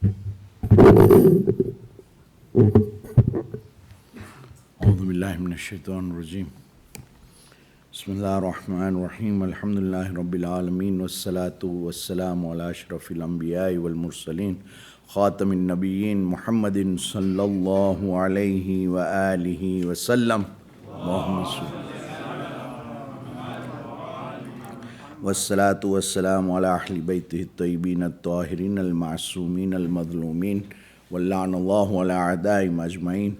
أعوذ بالله من الشيطان الرجيم بسم الله الرحمن الرحيم الحمد لله رب العالمين والصلاة والسلام على أشرف الأنبياء والمرسلين خاتم النبيين محمد صلى الله عليه وآله وسلم اللهم صل والصلاة والسلام على أهل بيته الطيبين الطاهرين المعصومين المظلومين واللعن الله على أعدائهم أجمعين.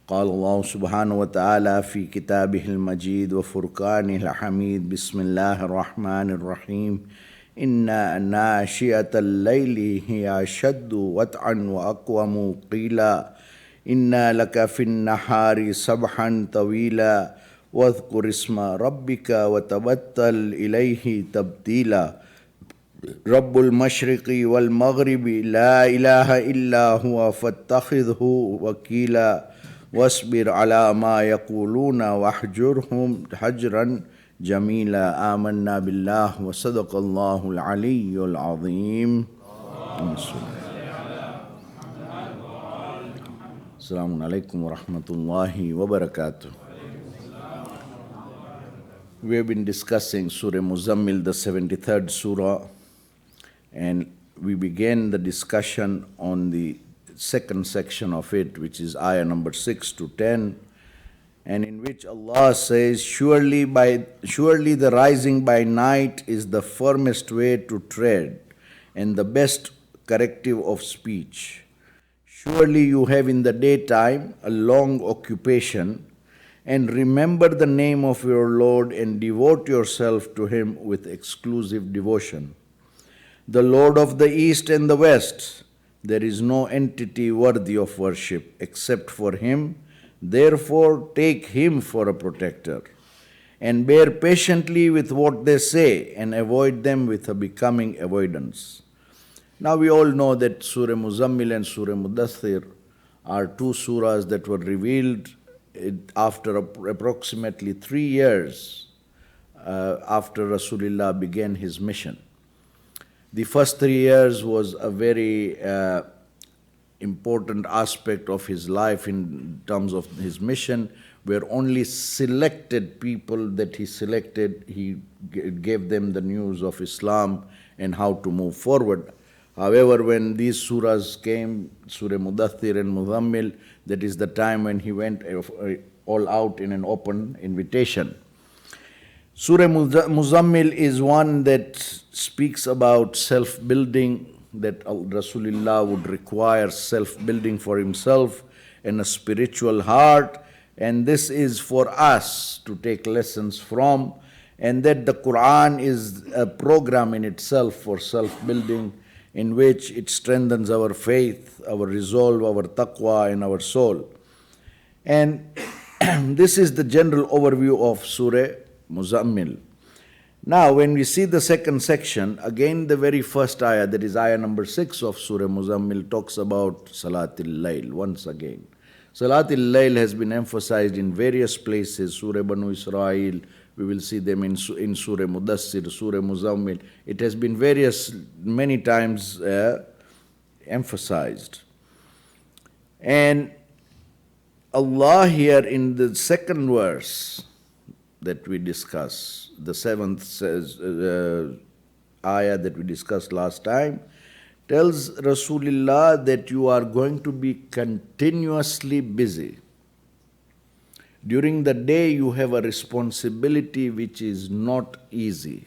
قال الله سبحانه وتعالى في كتابه المجيد وفرقانه الحميد بسم الله الرحمن الرحيم إن ناشئة الليل هي أشد وطئا وأقوم قيلا إن لك في النهار سبحا طويلا واذكر اسم ربك وتبتل إليه تبتيلا رب المشرق والمغرب لا إله إلا هو فاتخذه وكيلا واصبر على ما يقولون واهجرهم هجرا جميلا آمنا بالله وصدق الله العلي العظيم. السلام عليكم ورحمة الله وبركاته. We have been discussing Surah Muzzammil, the 73rd Surah, and we began the discussion on the second section of it, which is ayah number 6 to 10, and in which Allah says, Surely the rising by night is the firmest way to tread and the best corrective of speech. Surely you have in the daytime a long occupation, and remember the name of your Lord and devote yourself to Him with exclusive devotion. The Lord of the East and the West, there is no entity worthy of worship except for Him. Therefore, take Him for a protector, and bear patiently with what they say, and avoid them with a becoming avoidance. Now we all know that Surah Muzzammil and Surah Muddathir are two surahs that were revealed after approximately 3 years after Rasulullah began his mission. The first 3 years was a very important aspect of his life in terms of his mission, where only selected people that he selected, he gave them the news of Islam and how to move forward. However, when these surahs came, Surah Mudaththir and Muzzammil, that is the time when he went all out in an open invitation. Surah Muzzammil is one that speaks about self-building, that Rasulullah would require self-building for himself and a spiritual heart, and this is for us to take lessons from, and that the Quran is a program in itself for self-building, in which it strengthens our faith, our resolve, our taqwa, and our soul. And this is the general overview of Surah Muzzammil. Now, when we see the second section, again the very first ayah, that is ayah number 6 of Surah Muzzammil, talks about Salatil Layl once again. Salatil Layl has been emphasized in various places, Surah Banu Israel, we will see them in Surah Mudassir, Surah Muzzammil. It has been many times emphasized. And Allah here in the second verse that we discuss, the seventh ayah that we discussed last time, tells Rasulullah that you are going to be continuously busy. During the day, you have a responsibility which is not easy.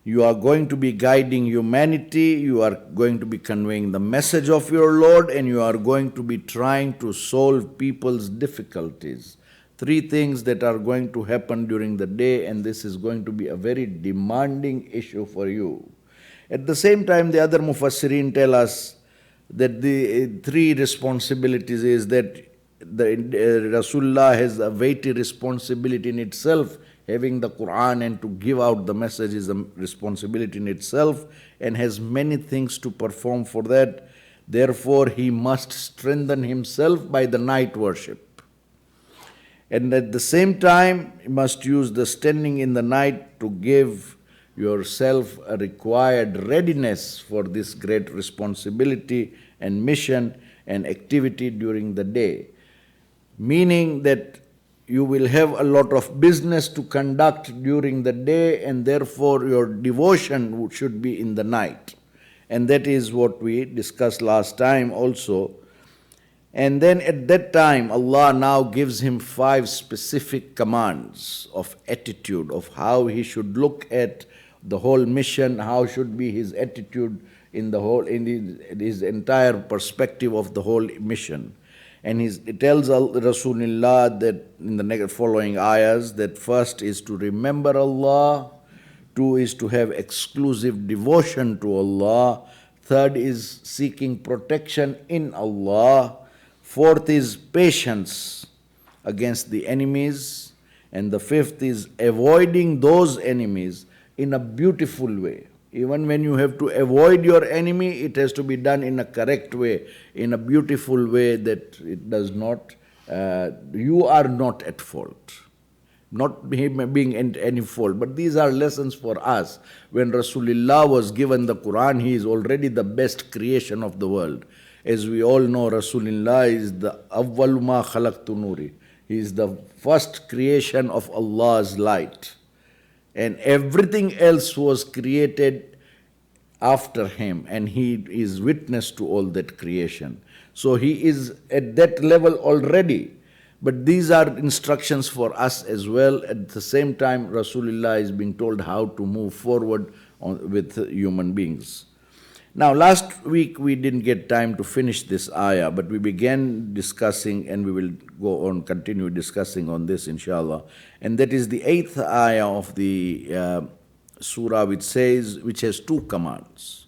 You are going to be guiding humanity, you are going to be conveying the message of your Lord, and you are going to be trying to solve people's difficulties. 3 things that are going to happen during the day, and this is going to be a very demanding issue for you. At the same time, the other Mufassirin tell us that the 3 responsibilities is that Rasulullah has a weighty responsibility in itself. Having the Quran and to give out the message is a responsibility in itself, and has many things to perform for that. Therefore, he must strengthen himself by the night worship. And at the same time, he must use the standing in the night to give yourself a required readiness for this great responsibility and mission and activity during the day. Meaning that you will have a lot of business to conduct during the day, and therefore your devotion should be in the night. And that is what we discussed last time also. And then at that time, Allah now gives him 5 specific commands of attitude, of how he should look at the whole mission, how should be his attitude in his entire perspective of the whole mission. And it tells Rasulullah that in the following ayahs that first is to remember Allah, 2 is to have exclusive devotion to Allah, 3rd is seeking protection in Allah, 4th is patience against the enemies, and the 5th is avoiding those enemies in a beautiful way. Even when you have to avoid your enemy, it has to be done in a correct way, in a beautiful way that it does not, you are not at fault. Not him being at any fault. But these are lessons for us. When Rasulullah was given the Quran, he is already the best creation of the world. As we all know, Rasulullah is the awwalu ma khalaqtu nuri. He is the first creation of Allah's light. And everything else was created after him, and he is witness to all that creation. So he is at that level already. But these are instructions for us as well. At the same time, Rasulullah is being told how to move forward with human beings. Now, last week we didn't get time to finish this ayah, but we began discussing, and we will go on, continue discussing on this, inshallah. And that is the 8th ayah of the surah, which has 2 commands.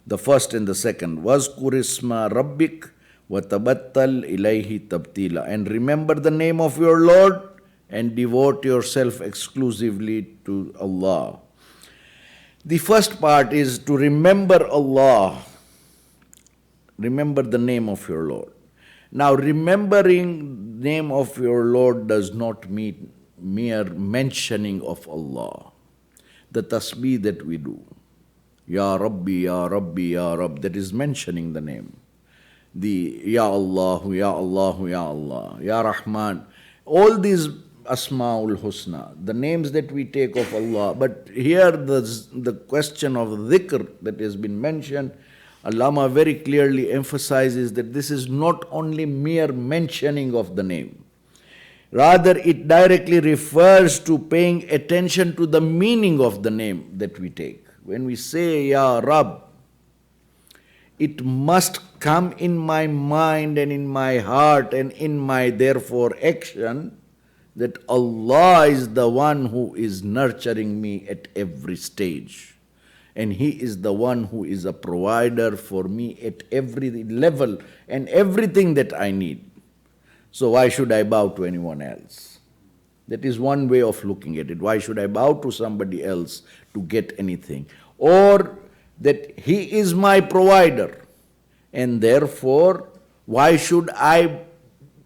The first and the second, وَاذْكُرِ اسْمَ رَبِّكَ وَتَبَتَّلْ إِلَيْهِ تَبْتِيلًا. And remember the name of your Lord and devote yourself exclusively to Allah. The first part is to remember Allah. Remember the name of your Lord. Now, remembering the name of your Lord does not mean mere mentioning of Allah. The tasbih that we do, Ya Rabbi, Ya Rabbi, Ya Rabb, that is mentioning the name. The Ya Allah, Ya Allah, Ya Allah, Ya Rahman, all these Asma'ul Husna, the names that we take of Allah. But here the question of dhikr that has been mentioned, Allama very clearly emphasizes that this is not only mere mentioning of the name. Rather, it directly refers to paying attention to the meaning of the name that we take. When we say Ya Rabb, it must come in my mind and in my heart and in my therefore action that Allah is the one who is nurturing me at every stage. And He is the one who is a provider for me at every level and everything that I need. So why should I bow to anyone else? That is one way of looking at it. Why should I bow to somebody else to get anything? Or that He is my provider, and therefore why should I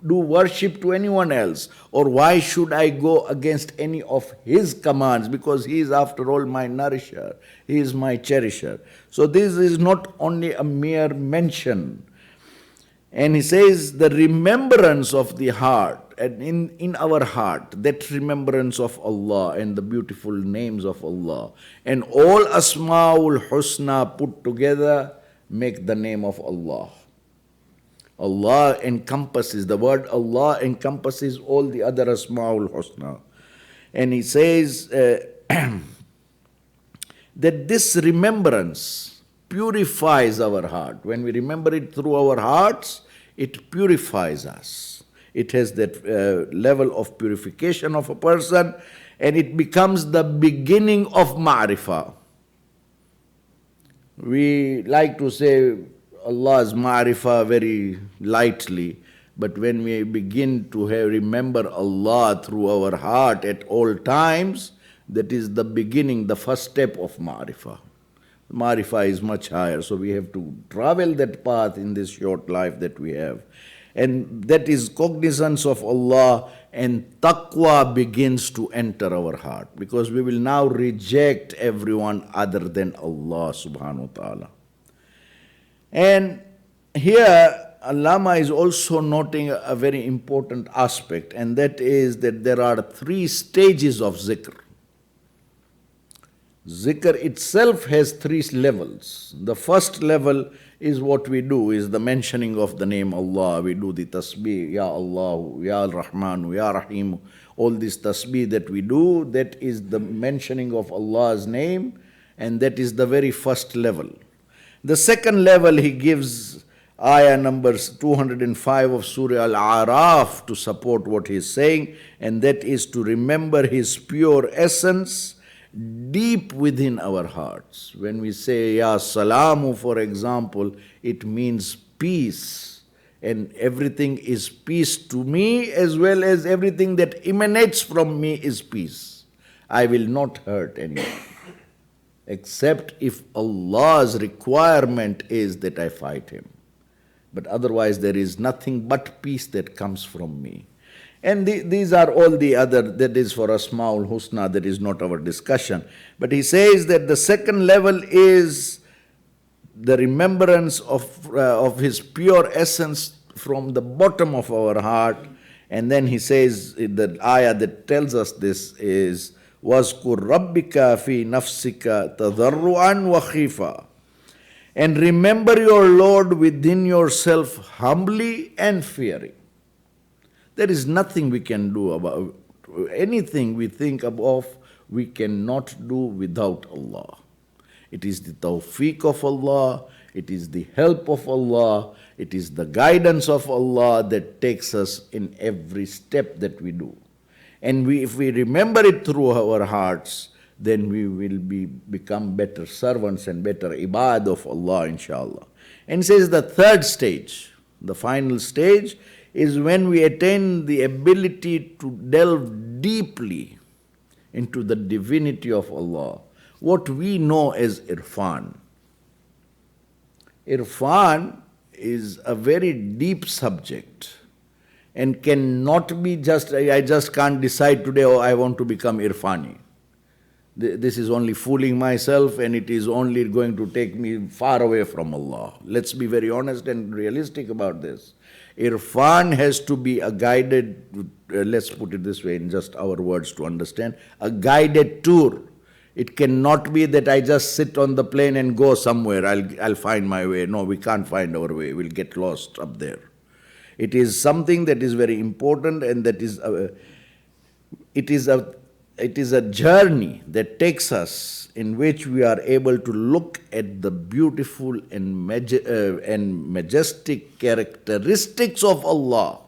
do worship to anyone else? Or why should I go against any of His commands? Because He is after all my nourisher. He is my cherisher. So this is not only a mere mention. And he says the remembrance of the heart, and in our heart, that remembrance of Allah and the beautiful names of Allah, and all Asma'ul Husna put together make the name of Allah. Allah encompasses, the word Allah encompasses all the other Asma'ul Husna. And he says that this remembrance purifies our heart. When we remember it through our hearts, it purifies us. It has that level of purification of a person, and it becomes the beginning of ma'rifah. We like to say Allah's ma'rifah very lightly, but when we begin to remember Allah through our heart at all times, that is the beginning, the first step of ma'rifah. Ma'rifah is much higher, so we have to travel that path in this short life that we have. And that is cognizance of Allah, and taqwa begins to enter our heart, because we will now reject everyone other than Allah subhanahu wa ta'ala. And here Allama is also noting a very important aspect, and that is that there are 3 stages of zikr. Zikr itself has 3 levels. The first level is what we do, is the mentioning of the name Allah. We do the tasbih, Ya Allah, Ya Rahman, Ya Rahim. All this tasbih that we do, that is the mentioning of Allah's name, and that is the very first level. The second level, he gives ayah numbers 205 of Surah Al-A'raf to support what he is saying, and that is to remember his pure essence deep within our hearts. When we say Ya Salamu, for example, it means peace, and everything is peace to me, as well as everything that emanates from me is peace. I will not hurt anyone, except if Allah's requirement is that I fight him. But otherwise there is nothing but peace that comes from me. And these are all the other, that is for Asma'ul Husna, that is not our discussion. But he says that the second level is the remembrance of his pure essence from the bottom of our heart. And then he says, the ayah that tells us this is, وَاذْكُرْ رَبِّكَ فِي نَفْسِكَ تَضَرُّعًا وَخِيفًا. And remember your Lord within yourself humbly and fearing. There is nothing we can do about anything we think of, we cannot do without Allah. It is the tawfiq of Allah, it is the help of Allah, it is the guidance of Allah that takes us in every step that we do. And if we remember it through our hearts, then we will become better servants and better ibad of Allah, inshallah. And says the third stage, the final stage, is when we attain the ability to delve deeply into the divinity of Allah, what we know as irfan. Irfan is a very deep subject and cannot be just, I just can't decide today, oh, I want to become irfani. This is only fooling myself, and it is only going to take me far away from Allah. Let's be very honest and realistic about this. Irfan has to be a guided, let's put it this way in just our words to understand, a guided tour. It cannot be that I just sit on the plane and go somewhere, I'll find my way. No, we can't find our way, we'll get lost up there. It is something that is very important, and that is it is a journey that takes us, in which we are able to look at the beautiful and majestic characteristics of Allah.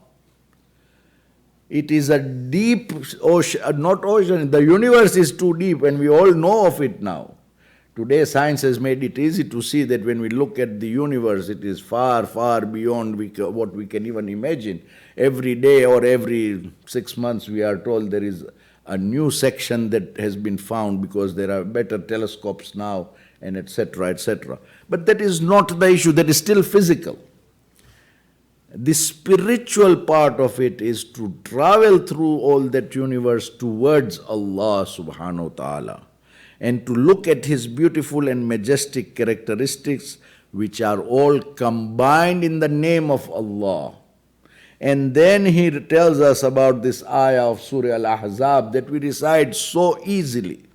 It is a deep ocean, not ocean, the universe is too deep, and we all know of it now. Today science has made it easy to see that when we look at the universe, it is far, far beyond what we can even imagine. Every day or every 6 months we are told there is a new section that has been found because there are better telescopes now, and etc., etc. But that is not the issue, that is still physical. The spiritual part of it is to travel through all that universe towards Allah subhanahu wa ta'ala, and to look at His beautiful and majestic characteristics, which are all combined in the name of Allah. And then he tells us about this ayah of Surah Al-Ahzab that we recite so easily.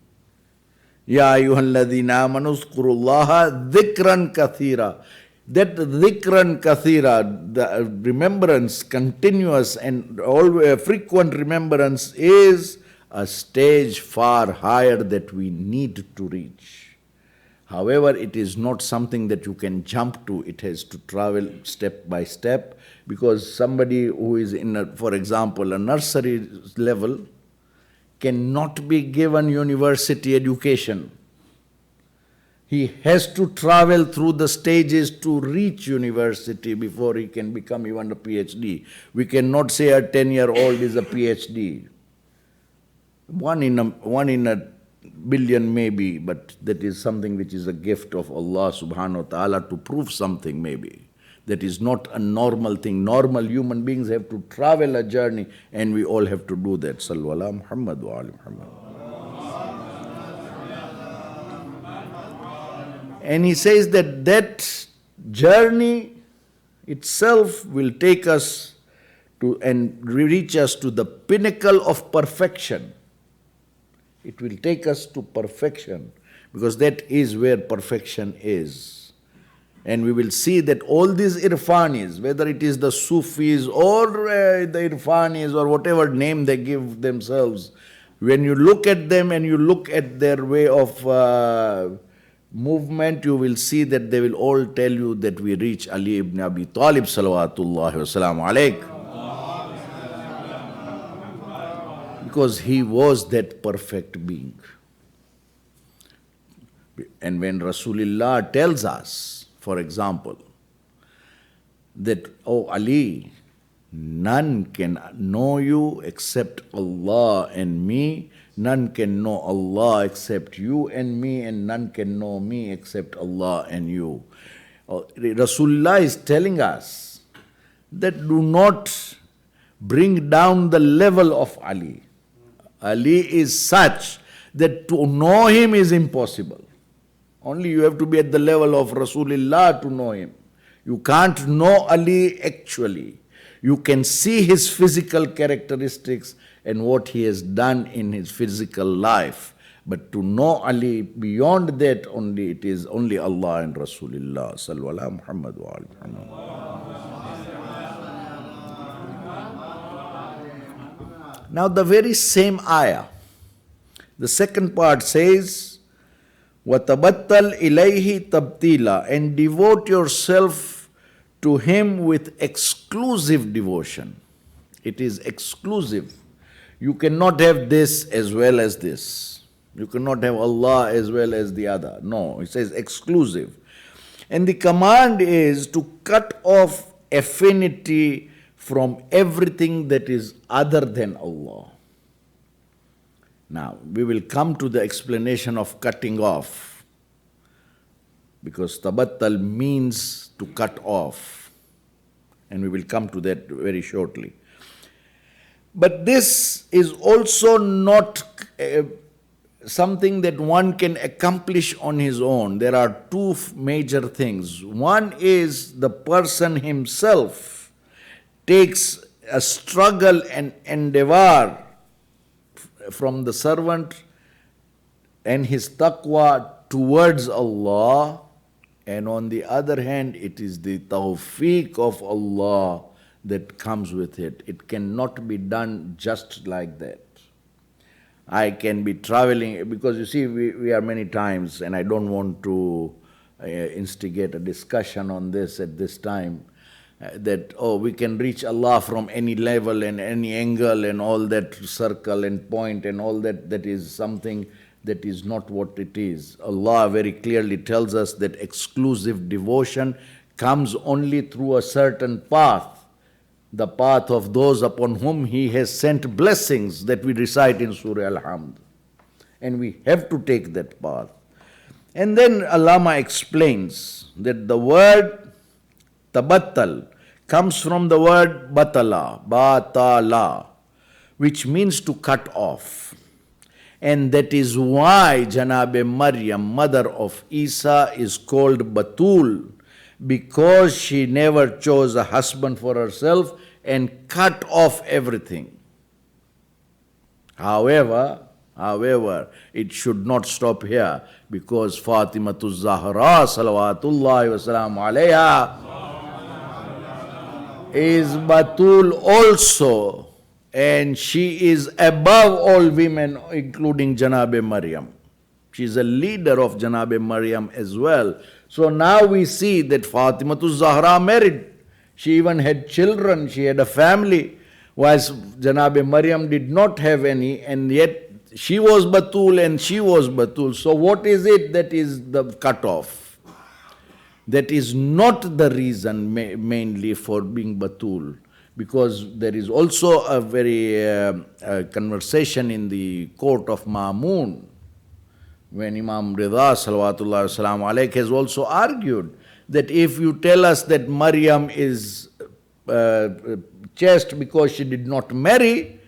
Ya ayyuhalladhina amanu zkurullaha dhikran kathira. That dhikran kathira, the remembrance, continuous and always frequent remembrance, is a stage far higher that we need to reach. However, it is not something that you can jump to. It has to travel step by step, because somebody who is in, for example, a nursery level cannot be given university education. He has to travel through the stages to reach university before he can become even a PhD. We cannot say a 10-year-old is a PhD. One in a billion maybe, but that is something which is a gift of Allah subhanahu wa ta'ala to prove something maybe. That is not a normal thing. Normal human beings have to travel a journey, and we all have to do that. Sallu ala Muhammad wa ali Muhammad. And he says that that journey itself will take us to and reach us to the pinnacle of perfection. It will take us to perfection, because that is where perfection is. And we will see that all these Irfanis, whether it is the Sufis or the Irfanis or whatever name they give themselves, when you look at them and you look at their way of movement, you will see that they will all tell you that we reach Ali ibn Abi Talib salawatullahi wa salamu alayk. Because he was that perfect being. And when Rasulullah tells us, for example, that, oh Ali, none can know you except Allah and me, none can know Allah except you and me, and none can know me except Allah and you. Rasulullah is telling us that do not bring down the level of Ali. Ali is such that to know him is impossible. Only you have to be at the level of Rasulullah to know him. You can't know Ali actually. You can see his physical characteristics and what he has done in his physical life. But to know Ali beyond that, only it is only Allah and Rasulullah. Sallu ala Muhammad wa ali Muhammad. Now the very same ayah, the second part says, وَتَبَتَّلْ إِلَيْهِ تَبْتِيلًا, and devote yourself to him with exclusive devotion. It is exclusive. You cannot have this as well as this. You cannot have Allah as well as the other. No, it says exclusive. And the command is to cut off affinity from everything that is other than Allah. Now, we will come to the explanation of cutting off, because tabattal means to cut off, and we will come to that very shortly. But this is also not something that one can accomplish on his own. There are two major things. One is the person himself takes a struggle and endeavor from the servant and his taqwa towards Allah, and on the other hand, it is the tawfiq of Allah that comes with it. It cannot be done just like that. I can be traveling, because you see, we are many times, and I don't want to instigate a discussion on this at this time, that, oh, we can reach Allah from any level and any angle and all that circle and point and all that. That is something that is not what it is. Allah very clearly tells us that exclusive devotion comes only through a certain path, the path of those upon whom He has sent blessings that we recite in Surah Al-Hamd. And we have to take that path. And then Allama explains that the word tabattal comes from the word batala, which means to cut off. And that is why Janabe Maryam, mother of Isa, is called Batul, because she never chose a husband for herself and cut off everything. However, it should not stop here, because Fatimatu Zahra salawatullahi wa salamu alayha is Batul also, and she is above all women, including Janabe Maryam. She is a leader of Janabe Maryam as well. So now we see that Fatimatu Zahra married. She even had children, she had a family, whilst Janabe Maryam did not have any, and yet she was Batul and she was Batul. So what is it that is the cutoff? That is not the reason mainly for being Batul, because there is also a very conversation in the court of Ma'mun, when Imam Rida salawatullah wasalam alayhi has also argued that if you tell us that Maryam is chaste because she did not marry,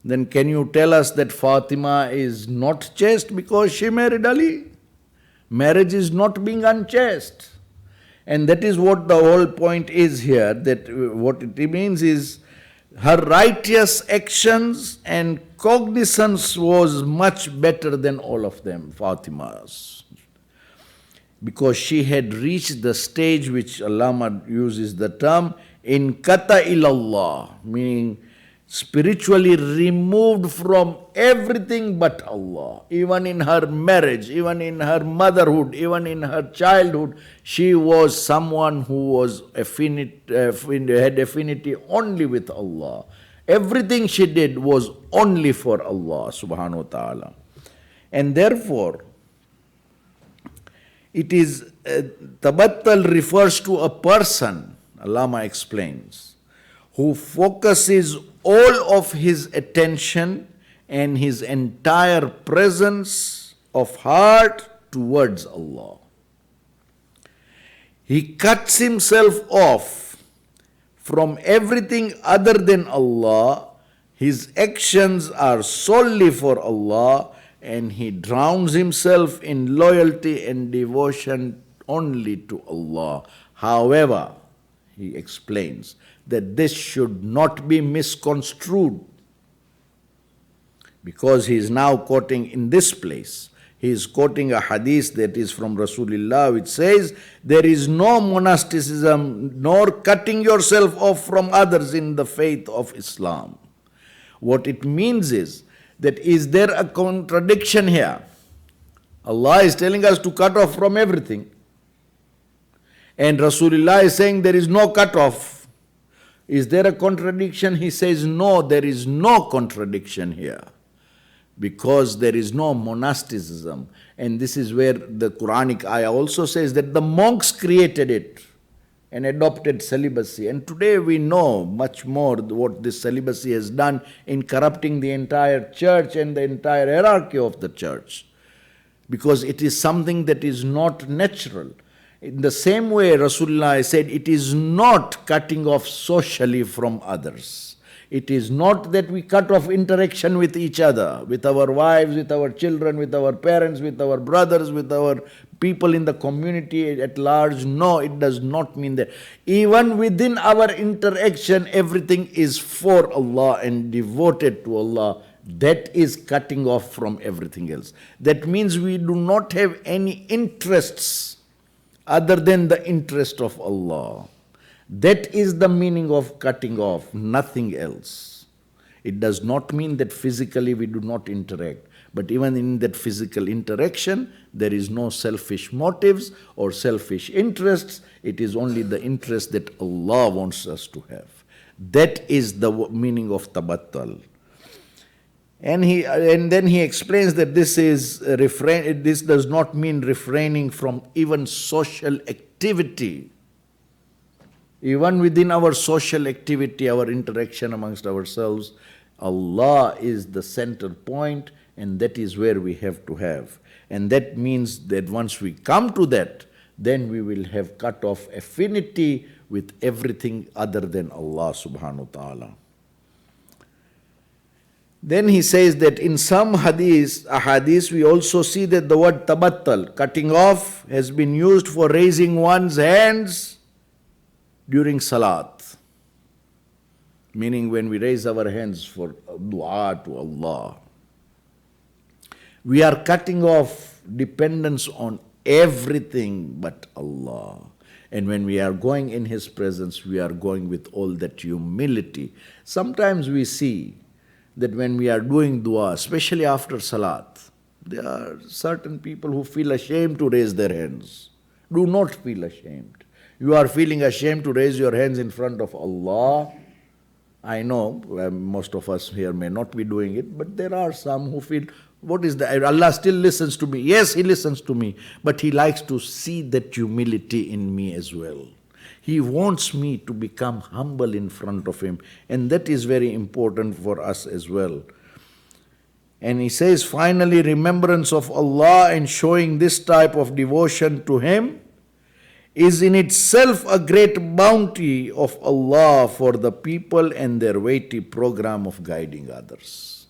then can you tell us that Fatima is not chaste because she married Ali? Marriage is not being unchaste. And that is what the whole point is here, that what it means is her righteous actions and cognizance was much better than all of them, Fatima's. Because she had reached the stage which Allama uses the term, inkata ilallah, meaning spiritually removed from everything but Allah. Even in her marriage, even in her motherhood, even in her childhood, she was someone who was had affinity only with Allah. Everything she did was only for Allah subhanahu wa ta'ala. And therefore, it is, tabattal refers to a person, Allama explains, who focuses all of his attention and his entire presence of heart towards Allah. He cuts himself off from everything other than Allah. His actions are solely for Allah, and he drowns himself in loyalty and devotion only to Allah. However, he explains that this should not be misconstrued, because he is now quoting in this place. He is quoting a hadith that is from Rasulullah, which says, there is no monasticism nor cutting yourself off from others in the faith of Islam. What it means is that, is there a contradiction here? Allah is telling us to cut off from everything, and Rasulullah is saying there is no cut off. Is there a contradiction? He says, no, there is no contradiction here, because there is no monasticism. And this is where the Quranic ayah also says that the monks created it and adopted celibacy. And today we know much more what this celibacy has done in corrupting the entire church and the entire hierarchy of the church, because it is something that is not natural. In the same way, Rasulullah said, it is not cutting off socially from others. It is not that we cut off interaction with each other, with our wives, with our children, with our parents, with our brothers, with our people in the community at large. No, it does not mean that. Even within our interaction, everything is for Allah and devoted to Allah. That is cutting off from everything else. That means we do not have any interests other than the interest of Allah. That is the meaning of cutting off, nothing else. It does not mean that physically we do not interact, but even in that physical interaction, there is no selfish motives or selfish interests. It is only the interest that Allah wants us to have. That is the meaning of tabattal. And then he explains that this does not mean refraining from even social activity. Even within our social activity, our interaction amongst ourselves, Allah is the center point, and that is where we have to have. And that means that once we come to that, then we will have cut off affinity with everything other than Allah subhanahu wa ta'ala. Then he says that in some ahadith, we also see that the word tabattal, cutting off, has been used for raising one's hands during salat. Meaning when we raise our hands for dua to Allah. We are cutting off dependence on everything but Allah. And when we are going in His presence, we are going with all that humility. Sometimes we see that when we are doing dua, especially after salat, there are certain people who feel ashamed to raise their hands. Do not feel ashamed. You are feeling ashamed to raise your hands in front of Allah. I know most of us here may not be doing it, but there are some who feel, what is that? Allah still listens to me. Yes, He listens to me, but He likes to see that humility in me as well. He wants me to become humble in front of Him, and that is very important for us as well. And he says, finally, remembrance of Allah and showing this type of devotion to Him is in itself a great bounty of Allah for the people and their weighty program of guiding others.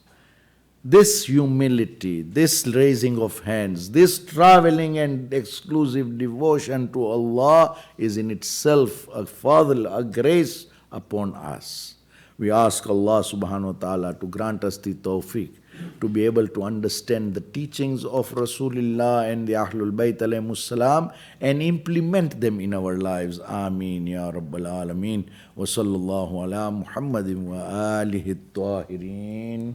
This humility, this raising of hands, this traveling and exclusive devotion to Allah is in itself a fadl, a grace upon us. We ask Allah subhanahu wa ta'ala to grant us the tawfiq to be able to understand the teachings of Rasulullah and the Ahlul-bayt alayhimus salam and implement them in our lives. Ameen ya Rabbal Alameen. Wa sallallahu ala Muhammadin wa alihi at-tahirin.